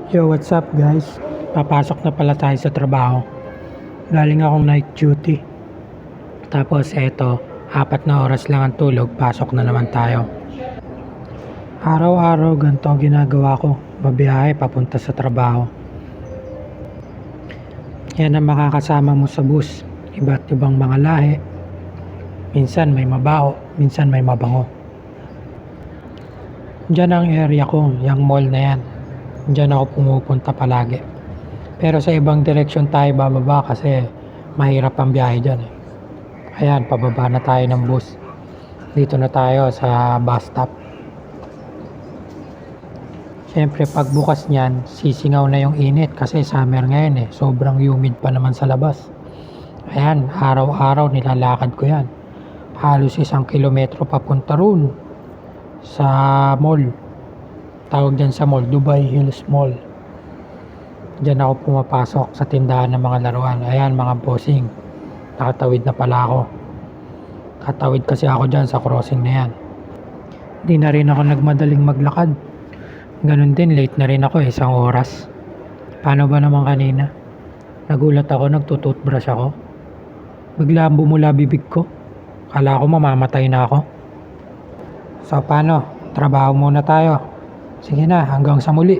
Yo, what's up guys? Papasok na pala tayo sa trabaho. Galing akong night duty. Tapos eto, 4 na oras lang ang tulog, pasok na naman tayo. Araw-araw ganito ginagawa ko, babiyahe papunta sa trabaho. Yan ang makakasama mo sa bus, iba't ibang mga lahi. Minsan may mabaho, minsan may mabango. Diyan ang area ko, yung mall na yan. Diyan ako pumupunta palagi. Pero sa ibang direksyon tayo bababa kasi mahirap ang biyahe dyan eh. Ayan, pababa na tayo ng bus. Dito na tayo sa bus stop. Siyempre pagbukas niyan, sisingaw na yung init kasi summer ngayon eh. Sobrang humid pa naman sa labas. Ayan, araw-araw nilalakad ko yan. Halos 1 kilometro papunta roon sa mall. Tawag dyan sa mall, Dubai Hills Mall. Diyan ako pumapasok sa tindahan ng mga laruan. Ayan mga bossing, nakatawid na pala ako. Katawid kasi ako dyan sa crossing na yan. Di na rin ako nagmadaling maglakad. Ganun din, late na rin ako 1 oras. Paano ba naman kanina? Nagulat ako, nagtututbrush ako. Bigla bumula bibig ko. Kala ko mamamatay na ako. So paano? Trabaho muna tayo. Sige na, hanggang sa muli.